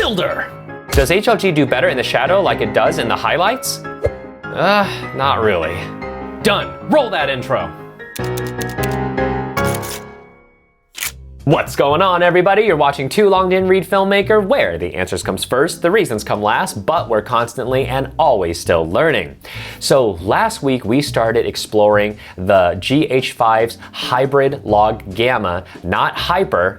Builder. Does HLG do better in the shadow like it does in the highlights? Not really. Done. Roll that intro. What's going on, everybody? You're watching Too Long Didn't Read Filmmaker, where the answers comes first, the reasons come last, but we're constantly and always still learning. So last week we started exploring the GH5's hybrid log gamma, not hyper,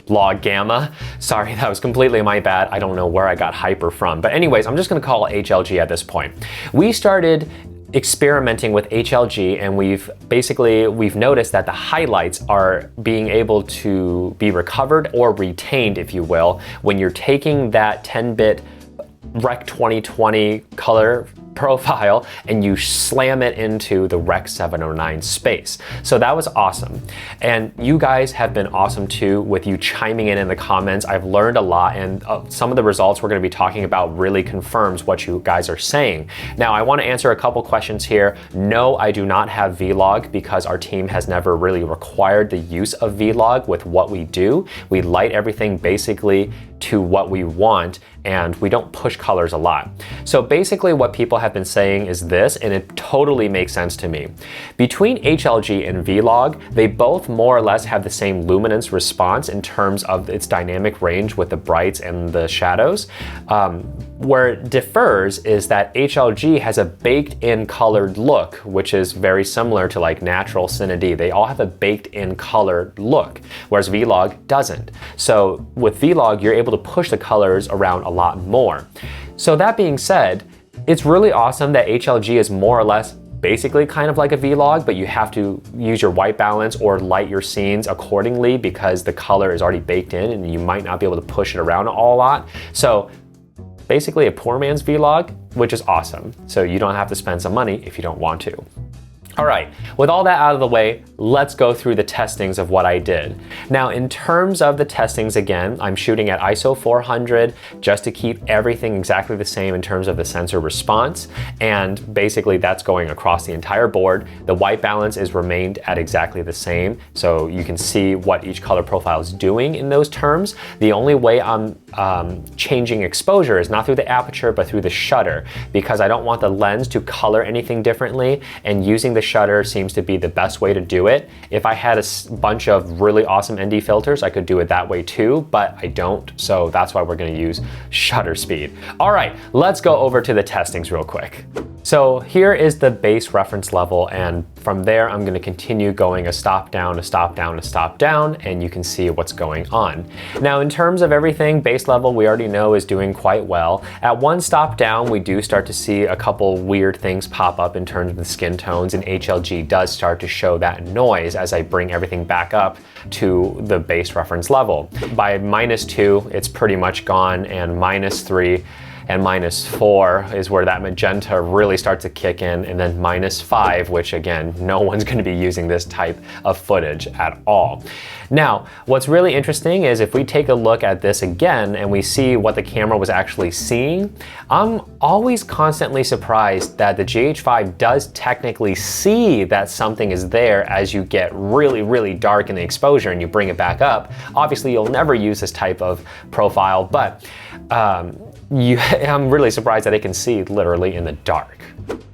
log gamma. Sorry, that was completely my bad. I don't know where I got hyper from. But anyways, I'm just gonna call it HLG at this point. We started experimenting with HLG and we've noticed that the highlights are being able to be recovered or retained, if you will, when you're taking that 10-bit Rec 2020 color profile and you slam it into the Rec 709 space. So that was awesome. And you guys have been awesome too with you chiming in the comments. I've learned a lot, and some of the results we're going to be talking about really confirms what you guys are saying. Now I want to answer a couple questions here. No, I do not have Vlog because our team has never really required the use of Vlog with what we do. We light everything basically to what we want, and we don't push colors a lot. So basically what people have been saying is this, and it totally makes sense to me. Between HLG and Vlog, they both more or less have the same luminance response in terms of its dynamic range with the brights and the shadows. Where it differs is that HLG has a baked-in colored look, which is very similar to like natural Cine D. They all have a baked-in colored look, whereas Vlog doesn't. So with Vlog, you're able to push the colors around a lot more. So that being said, it's really awesome that HLG is more or less basically kind of like a Vlog, but you have to use your white balance or light your scenes accordingly because the color is already baked in and you might not be able to push it around a lot. So basically a poor man's Vlog, which is awesome. So you don't have to spend some money if you don't want to. All right, with all that out of the way, let's go through the testings of what I did. Now, in terms of the testings, again, I'm shooting at ISO 400 just to keep everything exactly the same in terms of the sensor response. And basically that's going across the entire board. The white balance is remained at exactly the same. So you can see what each color profile is doing in those terms. The only way I'm changing exposure is not through the aperture, but through the shutter, because I don't want the lens to color anything differently, and using the shutter seems to be the best way to do it. If I had a bunch of really awesome ND filters, I could do it that way too, but I don't, so that's why we're gonna use shutter speed. All right, let's go over to the testings real quick. So here is the base reference level, and from there I'm gonna continue going a stop down, a stop down, a stop down, and you can see what's going on. Now in terms of everything, base level we already know is doing quite well. At one stop down, we do start to see a couple weird things pop up in terms of the skin tones, and HLG does start to show that noise as I bring everything back up to the base reference level. By -2, it's pretty much gone, and -3 and -4 is where that magenta really starts to kick in, and then -5, which again, no one's gonna be using this type of footage at all. Now, what's really interesting is if we take a look at this again and we see what the camera was actually seeing, I'm always constantly surprised that the GH5 does technically see that something is there as you get really, really dark in the exposure and you bring it back up. Obviously, you'll never use this type of profile, but I'm really surprised that it can see literally in the dark.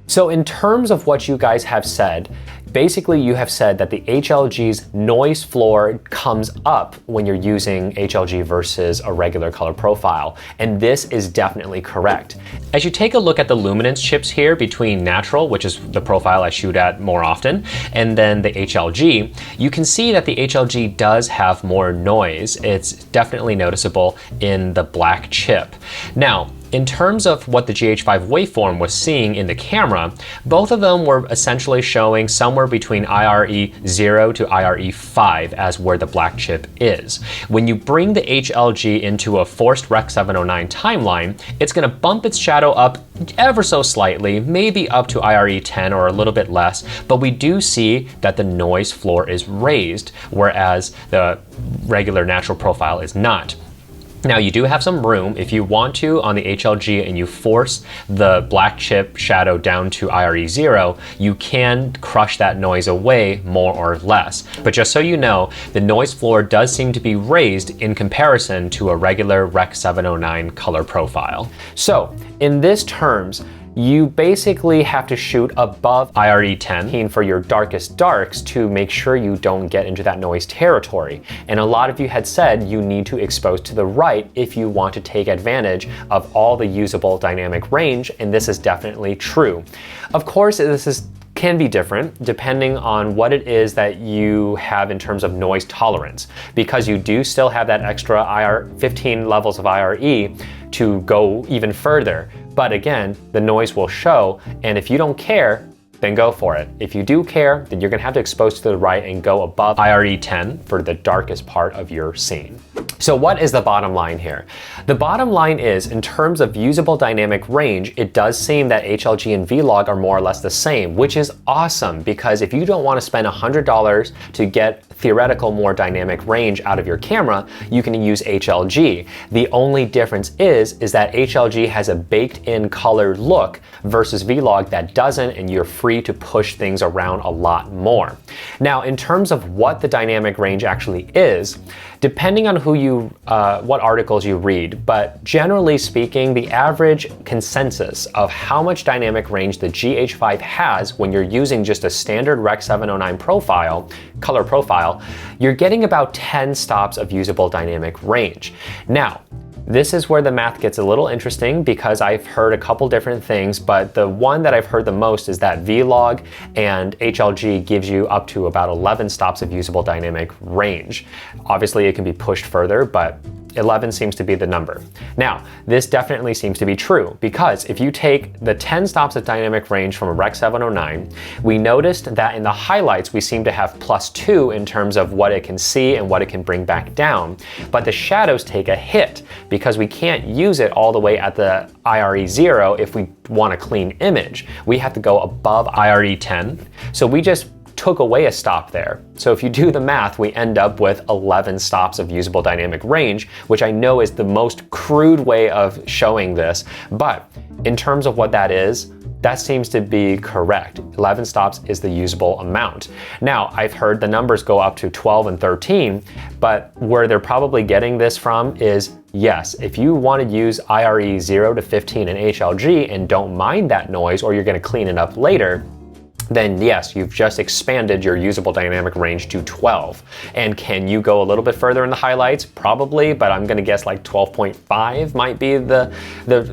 So in terms of what you guys have said, basically you have said that the HLG's noise floor comes up when you're using HLG versus a regular color profile, and this is definitely correct. As you take a look at the luminance chips here between natural, which is the profile I shoot at more often, and then the HLG, you can see that the HLG does have more noise. It's definitely noticeable in the black chip. Now, in terms of what the GH5 waveform was seeing in the camera, both of them were essentially showing somewhere between IRE 0 to IRE 5 as where the black chip is. When you bring the HLG into a forced Rec 709 timeline, it's gonna bump its shadow up ever so slightly, maybe up to IRE 10 or a little bit less, but we do see that the noise floor is raised, whereas the regular natural profile is not. Now you do have some room if you want to on the HLG and you force the black chip shadow down to IRE 0, you can crush that noise away more or less. But just so you know, the noise floor does seem to be raised in comparison to a regular Rec 709 color profile. So in this terms, you basically have to shoot above IRE 10 for your darkest darks to make sure you don't get into that noise territory. And a lot of you had said you need to expose to the right if you want to take advantage of all the usable dynamic range, and this is definitely true. Of course, can be different depending on what it is that you have in terms of noise tolerance, because you do still have that extra 15 levels of IRE to go even further. But again, the noise will show, and if you don't care, then go for it. If you do care, then you're gonna have to expose to the right and go above IRE 10 for the darkest part of your scene. So what is the bottom line here? The bottom line is, in terms of usable dynamic range, it does seem that HLG and Vlog are more or less the same, which is awesome, because if you don't want to spend $100 to get theoretical more dynamic range out of your camera, you can use HLG. The only difference is that HLG has a baked-in color look versus Vlog that doesn't, and you're free to push things around a lot more. Now, in terms of what the dynamic range actually is, depending on what articles you read, but generally speaking, the average consensus of how much dynamic range the GH5 has when you're using just a standard Rec 709 color profile, you're getting about 10 stops of usable dynamic range. Now, this is where the math gets a little interesting, because I've heard a couple different things, but the one that I've heard the most is that Vlog and HLG gives you up to about 11 stops of usable dynamic range. Obviously, it can be pushed further, but 11 seems to be the number. Now, this definitely seems to be true, because if you take the 10 stops of dynamic range from a Rec 709, we noticed that in the highlights, we seem to have +2 in terms of what it can see and what it can bring back down. But the shadows take a hit because we can't use it all the way at the IRE 0 if we want a clean image. We have to go above IRE 10. So we just took away a stop there. So if you do the math, we end up with 11 stops of usable dynamic range, which I know is the most crude way of showing this, but in terms of what that is, that seems to be correct. 11 stops is the usable amount. Now, I've heard the numbers go up to 12 and 13, but where they're probably getting this from is, yes, if you want to use IRE 0 to 15 in HLG and don't mind that noise, or you're going to clean it up later, then yes, you've just expanded your usable dynamic range to 12. And can you go a little bit further in the highlights? Probably, but I'm gonna guess like 12.5 might be the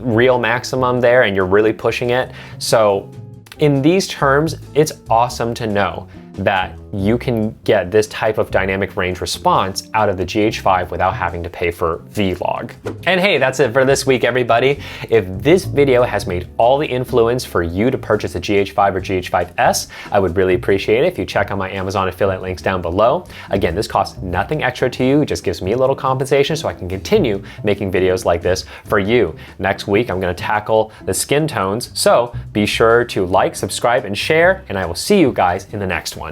real maximum there, and you're really pushing it. So in these terms, it's awesome to know that you can get this type of dynamic range response out of the GH5 without having to pay for Vlog. And hey, that's it for this week, everybody. If this video has made all the influence for you to purchase a GH5 or GH5S, I would really appreciate it if you check out my Amazon affiliate links down below. Again, this costs nothing extra to you, it just gives me a little compensation so I can continue making videos like this for you. Next week, I'm gonna tackle the skin tones, so be sure to like, subscribe, and share, and I will see you guys in the next one.